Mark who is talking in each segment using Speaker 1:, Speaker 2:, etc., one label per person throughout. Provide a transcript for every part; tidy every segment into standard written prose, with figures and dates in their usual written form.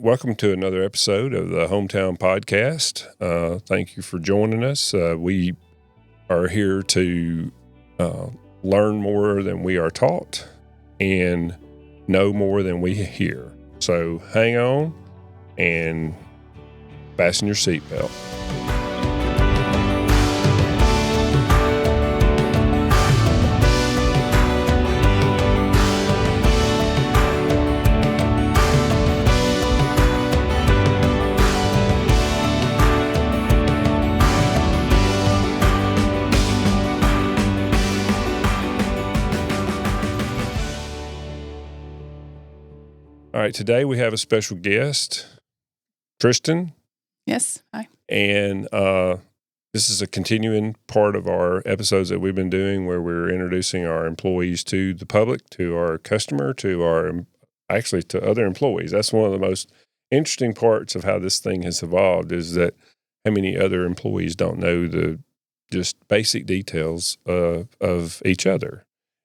Speaker 1: welcome to another episode of the HomeTown podcast. Thank you for joining us. We are here to learn more than we are taught and know more than we hear. So hang on and fasten your seatbelt. All right, today we have a special guest, Tristan.
Speaker 2: Yes, hi.
Speaker 1: And this is a continuing part of our episodes that we've been doing where we're introducing our employees to the public, to our customer, to other employees. That's one of the most interesting parts of how this thing has evolved, is that how many other employees don't know the just basic details of each other.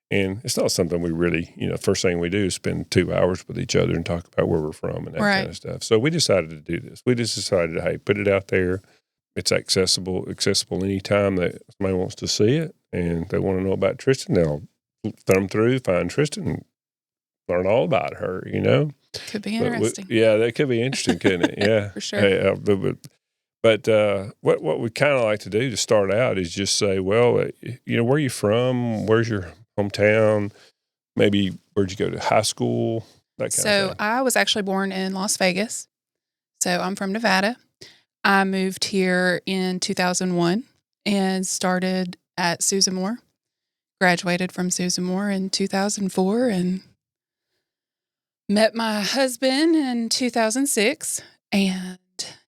Speaker 1: And it's not something we really, first thing we do is spend 2 hours with each other and talk about where we're from and that kind of stuff. So we decided to do this. We just decided, hey, put it out there. It's accessible anytime that somebody wants to see it and they want to know about Tristan. They'll thumb through, find Tristan, and learn all about her,
Speaker 2: Could be interesting.
Speaker 1: That could be interesting, couldn't it? Yeah.
Speaker 2: For sure.
Speaker 1: Hey, But what we kind of like to do to start out is just say, well, where are you from? Where's your hometown? Maybe where'd you go to high school? That kind of thing.
Speaker 2: I was actually born in Las Vegas. So I'm from Nevada. I moved here in 2001 and started at Susan Moore. Graduated from Susan Moore in 2004 and met my husband in 2006, and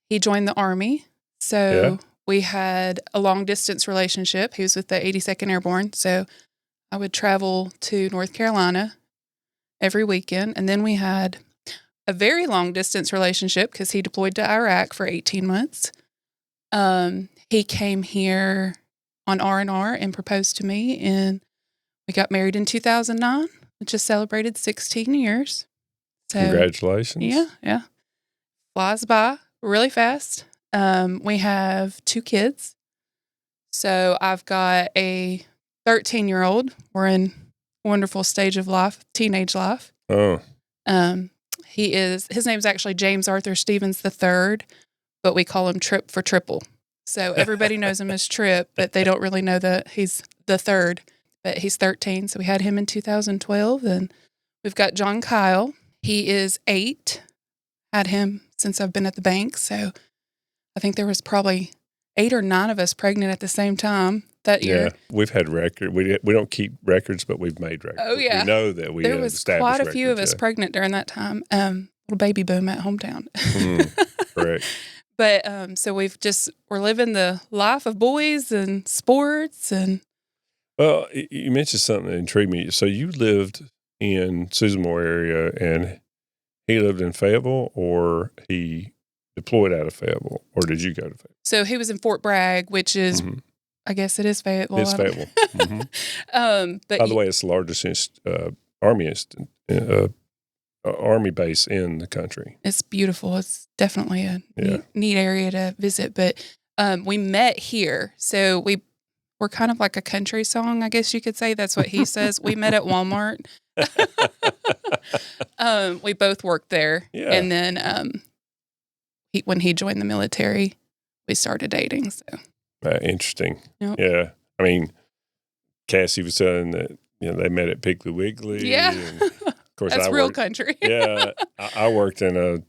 Speaker 2: he joined the Army. So we had a long distance relationship. He was with the 82nd Airborne. So I would travel to North Carolina every weekend. And then we had a very long distance relationship because he deployed to Iraq for 18 months. He came here on R&R and proposed to me, and we got married in 2009, which just celebrated 16 years. So,
Speaker 1: congratulations.
Speaker 2: Yeah. Flies by really fast. We have 2 kids. So I've got a 13-year-old. We're in a wonderful stage of life, teenage life.
Speaker 1: Oh.
Speaker 2: His name's actually James Arthur Stephens III, but we call him Trip for Triple. So everybody knows him as Trip, but they don't really know that he's the third. But he's 13, so we had him in 2012. And we've got John Kyle. He is 8. Had him since I've been at the bank, so I think there was probably 8 or 9 of us pregnant at the same time that year.
Speaker 1: Yeah, we've had records. We don't keep records, but we've made records.
Speaker 2: Oh, yeah.
Speaker 1: We know that we
Speaker 2: there was quite a few of us pregnant during that time. Little baby boom at HomeTown.
Speaker 1: Correct.
Speaker 2: But so we're living the life of boys and sports. And
Speaker 1: well, you mentioned something that intrigued me. So you lived in Susan Moore area, and he lived in Fayetteville, or he deployed out of Fayetteville, or did you go to Fayetteville?
Speaker 2: So he was in Fort Bragg, which is, I guess it is Fayetteville.
Speaker 1: It's Fayetteville. But by the way, it's the largest Army base in the country.
Speaker 2: It's beautiful. It's definitely a neat area to visit. But we met here. So we're kind of like a country song, I guess you could say. That's what he says. We met at Walmart. We both worked there. Yeah. And then when he joined the military, we started dating. So
Speaker 1: interesting.
Speaker 2: Yep.
Speaker 1: Yeah. I mean, Cassie was saying that they met at Piggly Wiggly.
Speaker 2: Yeah.
Speaker 1: And of course,
Speaker 2: that's real country.
Speaker 1: Yeah. I worked in a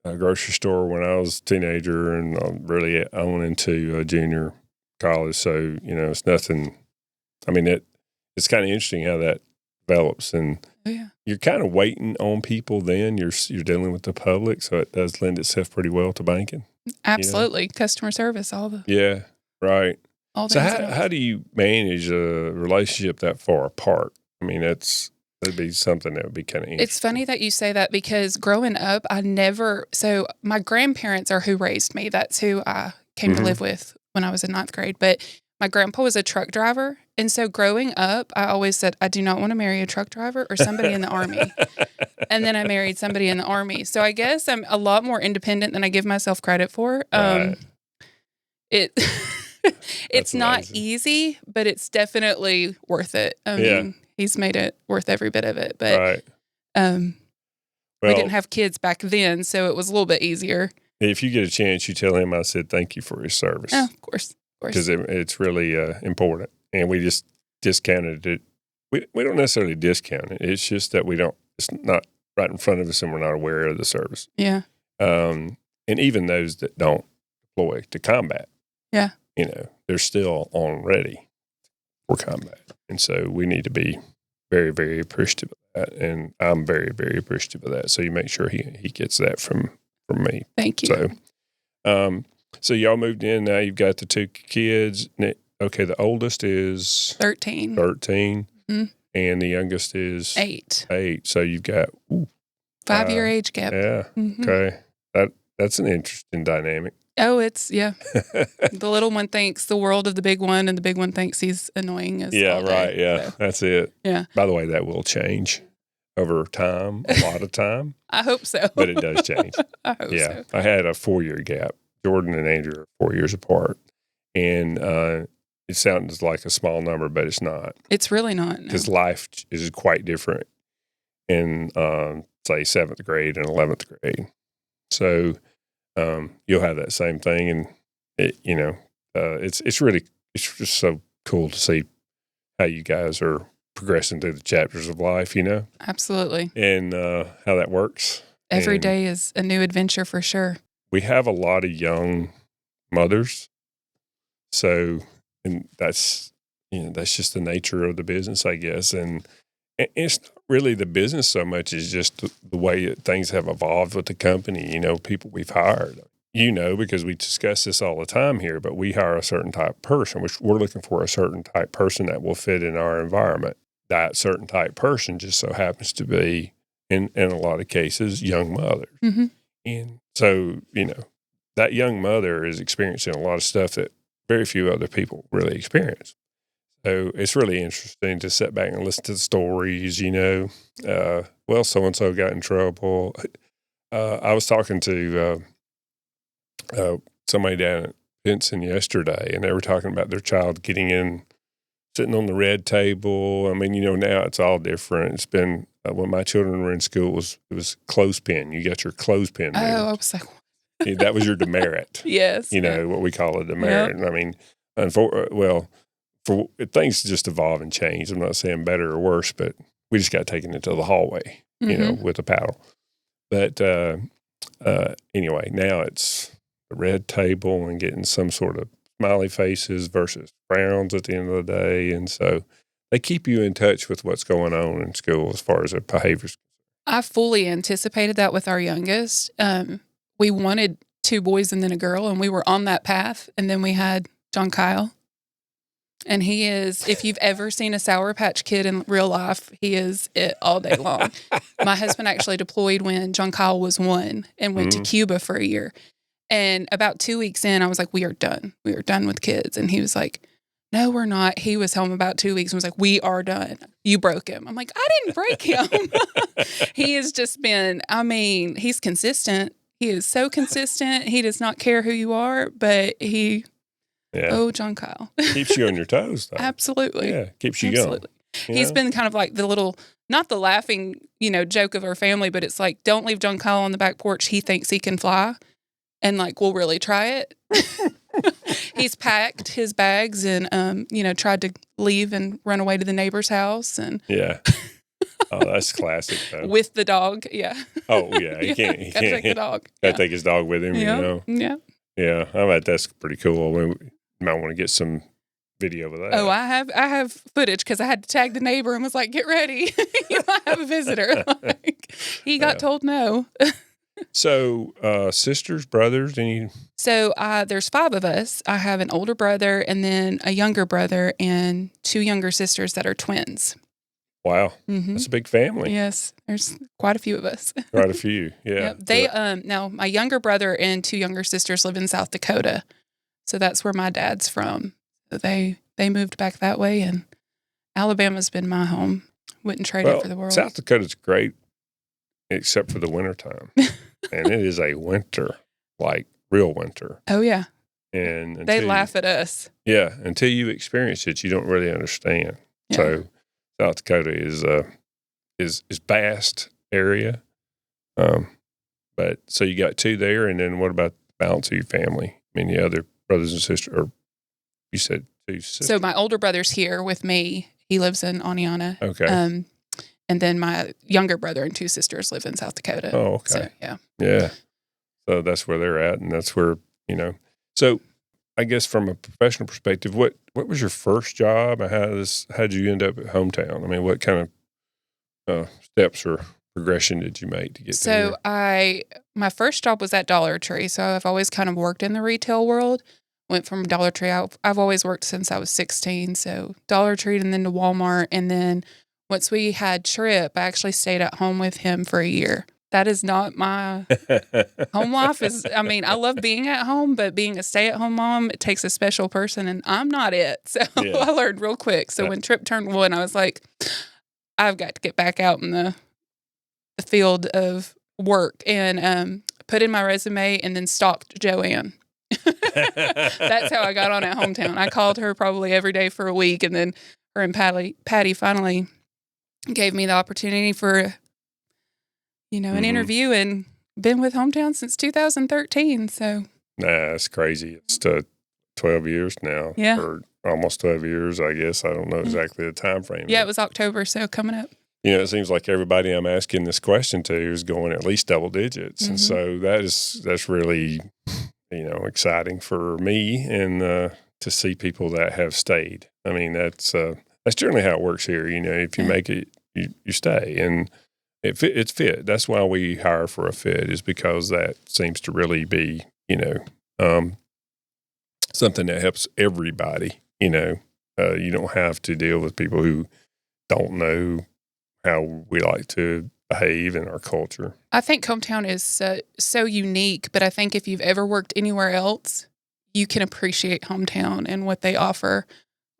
Speaker 1: grocery store when I was a teenager, and really on into junior college. So, it's nothing. I mean, it's kind of interesting how that develops, and you're kind of waiting on people then. You're dealing with the public, so it does lend itself pretty well to banking.
Speaker 2: Absolutely. Customer service, all the...
Speaker 1: Yeah, right.
Speaker 2: All
Speaker 1: so how do you manage a relationship that far apart? I mean, that'd be something that would be kind of interesting.
Speaker 2: It's funny that you say that, because growing up, so my grandparents are who raised me. That's who I came to live with when I was in 9th grade. But my grandpa was a truck driver, And so growing up, I always said, I do not want to marry a truck driver or somebody in the Army. And then I married somebody in the Army. So I guess I'm a lot more independent than I give myself credit for.
Speaker 1: Right.
Speaker 2: It's not easy, but it's definitely worth it. I mean, he's made it worth every bit of it. But we didn't have kids back then, so it was a little bit easier.
Speaker 1: If you get a chance, you tell him I said thank you for his service.
Speaker 2: Oh, of course.
Speaker 1: Because it's really important. And we just discounted it. We don't necessarily discount it. It's just that it's not right in front of us and we're not aware of the service.
Speaker 2: Yeah.
Speaker 1: And even those that don't deploy to combat.
Speaker 2: Yeah.
Speaker 1: They're still on ready for combat. And so we need to be very, very appreciative of that. And I'm very, very appreciative of that. So you make sure he gets that from me.
Speaker 2: Thank you.
Speaker 1: So y'all moved in. Now you've got the 2 kids. Okay, the oldest is
Speaker 2: 13.
Speaker 1: Mm-hmm. And the youngest is
Speaker 2: 8.
Speaker 1: So you've got
Speaker 2: 5-year age gap.
Speaker 1: Yeah. Mm-hmm. Okay. That's an interesting dynamic.
Speaker 2: Oh, the little one thinks the world of the big one, and the big one thinks he's annoying as all day.
Speaker 1: Right. Yeah, so. That's it.
Speaker 2: Yeah.
Speaker 1: By the way, that will change over time, a lot of time.
Speaker 2: I hope so.
Speaker 1: But it does change.
Speaker 2: I hope so.
Speaker 1: I had a 4-year gap. Jordan and Andrew are 4 years apart. And it sounds like a small number, but it's not.
Speaker 2: It's really not.
Speaker 1: Because life is quite different in, say, 7th grade and 11th grade. So you'll have that same thing. And, it's just so cool to see how you guys are progressing through the chapters of life,
Speaker 2: Absolutely.
Speaker 1: And how that works.
Speaker 2: Every day is a new adventure for sure.
Speaker 1: We have a lot of young mothers. So, and that's just the nature of the business, I guess. And it's not really the business so much as just the way that things have evolved with the company, people we've hired. Because we discuss this all the time here, but we hire a certain type of person, which we're looking for a certain type person that will fit in our environment. That certain type person just so happens to be, in a lot of cases, young mothers.
Speaker 2: Mm-hmm.
Speaker 1: And so, that young mother is experiencing a lot of stuff that very few other people really experience. So it's really interesting to sit back and listen to the stories, so-and-so got in trouble. I was talking to somebody down at Benson yesterday, and they were talking about their child sitting on the red table. I mean, now it's all different. It's been, when my children were in school, it was clothespin. You got your clothespin.
Speaker 2: Oh, I was like,
Speaker 1: that was your demerit.
Speaker 2: Yes.
Speaker 1: What we call a demerit. Yep. I mean, things just evolve and change. I'm not saying better or worse, but we just got taken into the hallway, with a paddle. But anyway, now it's the red table and getting some sort of smiley faces versus frowns at the end of the day. And so they keep you in touch with what's going on in school as far as their behaviors.
Speaker 2: I fully anticipated that with our youngest. We wanted 2 boys and then a girl, and we were on that path. And then we had John Kyle. And he is, if you've ever seen a Sour Patch Kid in real life, he is it all day long. My husband actually deployed when John Kyle was 1 and went to Cuba for a year. And about 2 weeks in, I was like, we are done. We are done with kids. And he was like, no, we're not. He was home about 2 weeks and was like, we are done. You broke him. I'm like, I didn't break him. He has just been, he's consistent. He is so consistent. He does not care who you are, but John Kyle.
Speaker 1: Keeps you on your toes, though.
Speaker 2: Absolutely.
Speaker 1: Yeah, keeps you
Speaker 2: going. He's been kind of like the little, not the laughing, joke of our family, but it's like, don't leave John Kyle on the back porch. He thinks he can fly. And we'll really try it. He's packed his bags and, tried to leave and run away to the neighbor's house. And
Speaker 1: yeah. Oh, that's classic, though.
Speaker 2: With the dog, yeah.
Speaker 1: Oh, yeah. He can't.
Speaker 2: Take the dog.
Speaker 1: Got to take his dog with him,
Speaker 2: Yeah.
Speaker 1: Yeah. I bet that's pretty cool. We might want to get some video of that.
Speaker 2: Oh, I have footage because I had to tag the neighbor and was like, get ready. You might have a visitor. He got told no.
Speaker 1: So, sisters, brothers,
Speaker 2: So, there's 5 of us. I have an older brother and then a younger brother and 2 younger sisters that are twins.
Speaker 1: Wow.
Speaker 2: Mm-hmm.
Speaker 1: That's a big family.
Speaker 2: There's quite a few of us.
Speaker 1: Quite a few, yeah.
Speaker 2: Yep. They, now my younger brother and 2 younger sisters live in South Dakota. So that's where my dad's from. So they moved back that way and Alabama's been my home. Wouldn't trade it for the world.
Speaker 1: South Dakota's great, except for the wintertime. And it is a winter, like real winter.
Speaker 2: Oh, yeah.
Speaker 1: And
Speaker 2: they laugh at us.
Speaker 1: Yeah. Until you experience it, you don't really understand. Yeah. So South Dakota is vast area. But so you got 2 there, and then what about the balance of your family? I mean, the other brothers and sisters, or you said 2 sisters?
Speaker 2: So my older brother's here with me. He lives in Oneonta.
Speaker 1: Okay.
Speaker 2: And then my younger brother and 2 sisters live in South Dakota.
Speaker 1: Oh, okay.
Speaker 2: So, yeah.
Speaker 1: Yeah. So that's where they're at, and that's where, So I guess from a professional perspective, what was your first job, and how'd you end up at HomeTown? I mean, what kind of steps or progression did you make to get there?
Speaker 2: So my first job was at Dollar Tree. So I've always kind of worked in the retail world. Went from Dollar Tree. I've always worked since I was 16. So Dollar Tree and then to Walmart. And then once we had Trip, I actually stayed at home with him for a year. That is not my home life. I love being at home, but being a stay-at-home mom, it takes a special person, and I'm not it. So I learned real quick. So when Trip turned 1, I was like, I've got to get back out in the field of work, and put in my resume and then stalked Joanne. That's how I got on at HomeTown. I called her probably every day for a week, and then her and Patty finally gave me the opportunity for an interview, and been with HomeTown since 2013. So
Speaker 1: that's crazy. It's 12 years now.
Speaker 2: Yeah.
Speaker 1: Or almost 12 years, I guess. I don't know exactly the time frame.
Speaker 2: Yeah, it was October, so coming up.
Speaker 1: It seems like everybody I'm asking this question to is going at least double digits. Mm-hmm. And so that's really, exciting for me, and to see people that have stayed. I mean, that's generally how it works here. If you make it, you stay. And it's fit. That's why we hire for a fit, is because that seems to really be, something that helps everybody. You don't have to deal with people who don't know how we like to behave in our culture.
Speaker 2: I think HomeTown is so unique, but I think if you've ever worked anywhere else, you can appreciate HomeTown and what they offer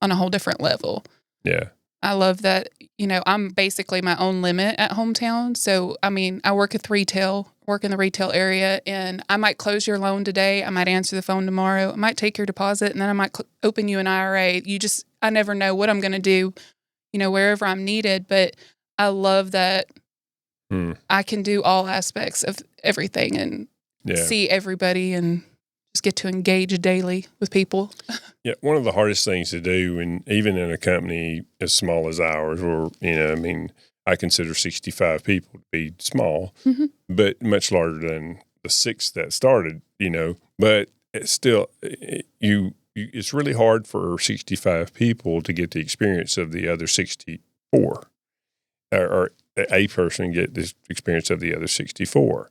Speaker 2: on a whole different level.
Speaker 1: Yeah.
Speaker 2: I love that, I'm basically my own limit at HomeTown. So, I work in the retail area, and I might close your loan today. I might answer the phone tomorrow. I might take your deposit, and then I might open you an IRA. I never know what I'm going to do, wherever I'm needed. But I love that I can do all aspects of everything and see everybody and just get to engage daily with people.
Speaker 1: Yeah, one of the hardest things to do, and even in a company as small as ours, or, I consider 65 people to be small, mm-hmm. but much larger than the 6 that started, but it's still, it's really hard for 65 people to get the experience of the other 64, or a person get this experience of the other 64,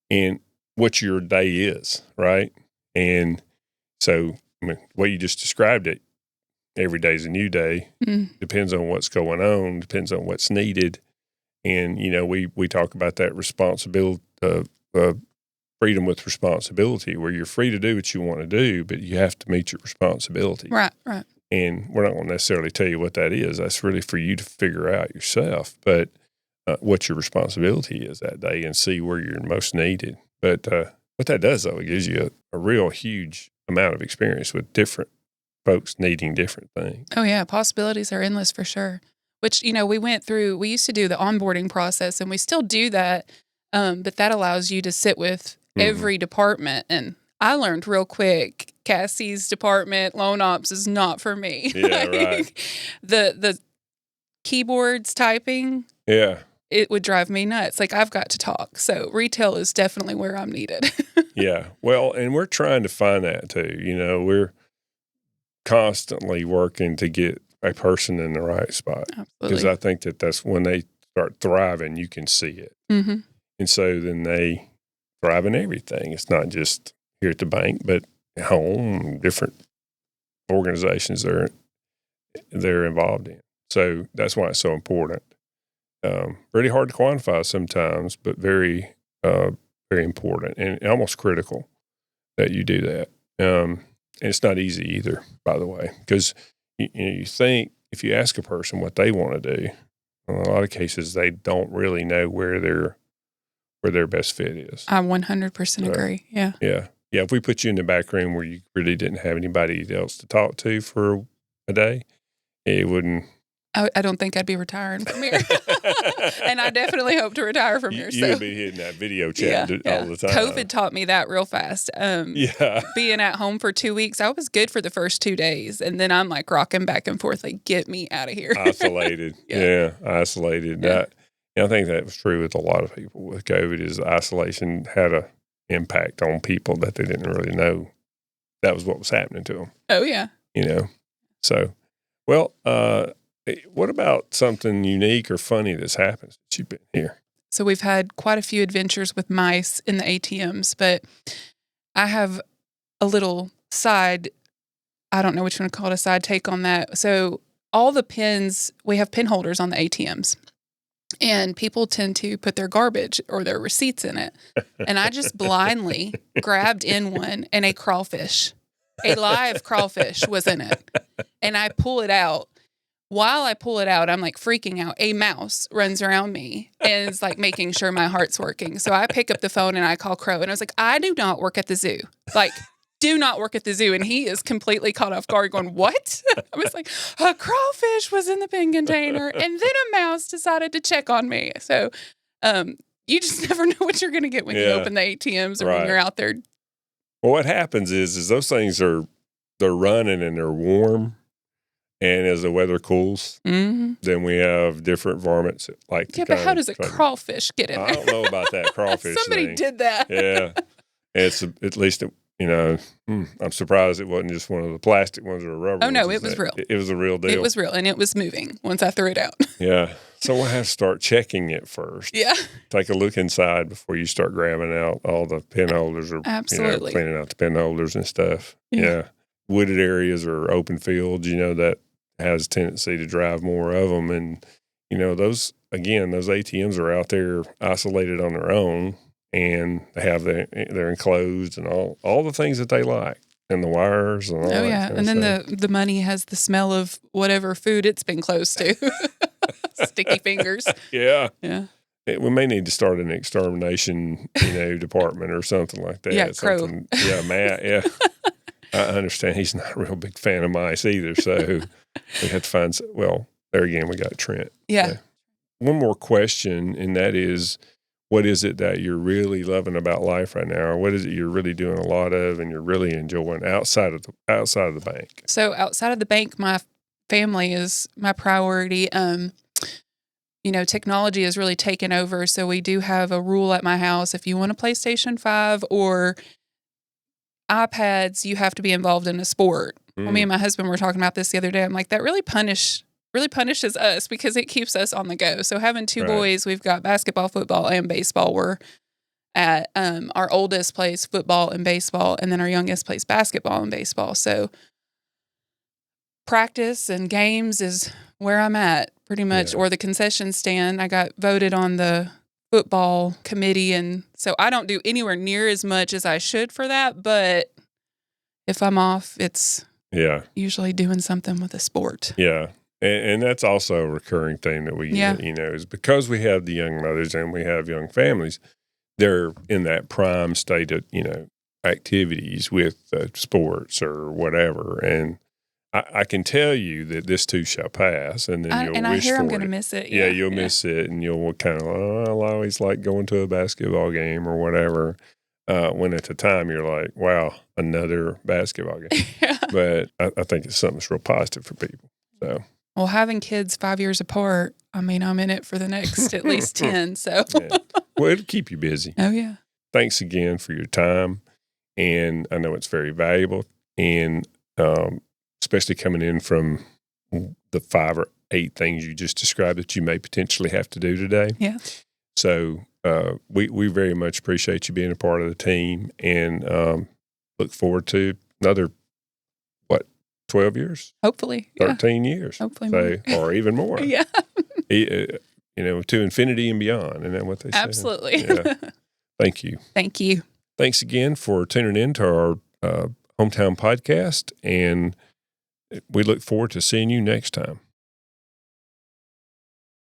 Speaker 1: and what your day is, right? And so, the way you just described it, every day is a new day. Depends on what's going on, depends on what's needed. And, we talk about that responsibility, freedom with responsibility, where you're free to do what you want to do, but you have to meet your responsibility.
Speaker 2: Right.
Speaker 1: And we're not going to necessarily tell you what that is. That's really for you to figure out yourself. But what your responsibility is that day, and see where you're most needed. But what that does, though, it gives you a real huge amount of experience with different folks needing different things.
Speaker 2: Oh, yeah. Possibilities are endless for sure. Which, we used to do the onboarding process, and we still do that. But that allows you to sit with every department. And I learned real quick, Cassie's department, loan ops, is not for me.
Speaker 1: Yeah, right.
Speaker 2: The keyboards typing.
Speaker 1: Yeah.
Speaker 2: It would drive me nuts. Like, I've got to talk. So retail is definitely where I'm needed.
Speaker 1: Yeah. Well, and we're trying to find that too. We're constantly working to get a person in the right spot.
Speaker 2: Absolutely.
Speaker 1: Because I think that's when they start thriving, you can see it. Mm-hmm. And so then they thrive in everything. It's not just here at the bank, but at home, different organizations they're involved in. So that's why it's so important. Really hard to quantify sometimes, but very, very important and almost critical that you do that. And it's not easy either, by the way, because you think if you ask a person what they want to do, in a lot of cases, they don't really know where their best fit is.
Speaker 2: I 100% agree. Yeah.
Speaker 1: Yeah. Yeah. If we put you in the back room where you really didn't have anybody else to talk to for a day, it wouldn't.
Speaker 2: I don't think I'd be retiring from here. And I definitely hope to retire from here.
Speaker 1: You'll be hitting that video chat all the time.
Speaker 2: COVID taught me that real fast. Being at home for 2 weeks, I was good for the first 2 days. And then I'm like rocking back and forth, like, get me out of here.
Speaker 1: Isolated. Isolated.
Speaker 2: Yeah.
Speaker 1: I think that was true with a lot of people with COVID is isolation had an impact on people that they didn't really know that was what was happening to them.
Speaker 2: Oh, yeah.
Speaker 1: So, well, what about something unique or funny that's happened since you've been here?
Speaker 2: So we've had quite a few adventures with mice in the ATMs, but I have a little side, I don't know which one to call it, a side take on that. So all the pins, we have pin holders on the ATMs, and people tend to put their garbage or their receipts in it. And I just blindly grabbed in one, and a live crawfish was in it. And I pull it out. While I pull it out, I'm like freaking out. A mouse runs around me and is like making sure my heart's working. So I pick up the phone and I call Crow, and I was like, I do not work at the zoo. Like, do not work at the zoo. And he is completely caught off guard going, what? I was like, a crawfish was in the pin container, and then a mouse decided to check on me. So you just never know what you're going to get when you open the ATMs or when you're out there.
Speaker 1: Well, what happens is those things they're running and they're warm. And as the weather cools, then we have different varmints.
Speaker 2: But how does a crawfish get in there?
Speaker 1: I don't know about that crawfish
Speaker 2: Somebody
Speaker 1: thing.
Speaker 2: did that.
Speaker 1: Yeah. It's at least, I'm surprised it wasn't just one of the plastic ones or rubber ones.
Speaker 2: Oh, no, it was real.
Speaker 1: It was a real deal.
Speaker 2: It was real, and it was moving once I threw it out.
Speaker 1: Yeah. So we'll have to start checking it first.
Speaker 2: Yeah.
Speaker 1: Take a look inside before you start grabbing out all the pin holders or cleaning out the pin holders and stuff. Yeah. Wooded areas or open fields, that has a tendency to drive more of them. And, those ATMs are out there isolated on their own, and they have they're enclosed and all the things that they like, and the wires and all that.
Speaker 2: Oh, yeah. And then the money has the smell of whatever food it's been close to. Sticky fingers.
Speaker 1: Yeah.
Speaker 2: Yeah.
Speaker 1: We may need to start an extermination, department or something like that.
Speaker 2: Yeah, Crow.
Speaker 1: Yeah, Matt, yeah. I understand he's not a real big fan of mice either, so we have to find. Well, there again, we got Trent.
Speaker 2: Yeah.
Speaker 1: One more question, and that is, what is it that you're really loving about life right now? Or what is it you're really doing a lot of, and you're really enjoying outside of the bank?
Speaker 2: So outside of the bank, my family is my priority. Technology has really taken over, so we do have a rule at my house: if you want a PlayStation 5 or iPads, you have to be involved in a sport. Well, me and my husband were talking about this the other day. I'm like, that really punishes us because it keeps us on the go. So having two boys, we've got basketball, football, and baseball. We're at our oldest plays football and baseball, and then our youngest plays basketball and baseball. So practice and games is where I'm at pretty much, or the concession stand. I got voted on the football committee, and so I don't do anywhere near as much as I should for that, but if I'm off, it's usually doing something with a sport.
Speaker 1: Yeah. And that's also a recurring thing that we get, is because we have the young mothers and we have young families, they're in that prime state of, activities with sports or whatever. And I can tell you that this too shall pass, and then you'll wish for it.
Speaker 2: And I hear I'm going to miss it.
Speaker 1: Yeah, you'll miss it, and you'll kind of, I'll always like going to a basketball game or whatever. When at the time you're like, wow, another basketball game. But I think it's something that's real positive for people. So,
Speaker 2: well, having kids 5 years apart, I'm in it for the next at least 10. So,
Speaker 1: well, it'll keep you busy.
Speaker 2: Oh yeah.
Speaker 1: Thanks again for your time, and I know it's very valuable, and especially coming in from the 5 or 8 things you just described that you may potentially have to do today.
Speaker 2: Yeah.
Speaker 1: So we very much appreciate you being a part of the team, and look forward to another, 12 years?
Speaker 2: Hopefully.
Speaker 1: 13 years.
Speaker 2: Hopefully
Speaker 1: more. Or even more.
Speaker 2: Yeah.
Speaker 1: To infinity and beyond. Isn't that what they say?
Speaker 2: Absolutely.
Speaker 1: Yeah. Thank you.
Speaker 2: Thank you.
Speaker 1: Thanks again for tuning in to our HomeTown podcast, and we look forward to seeing you next time.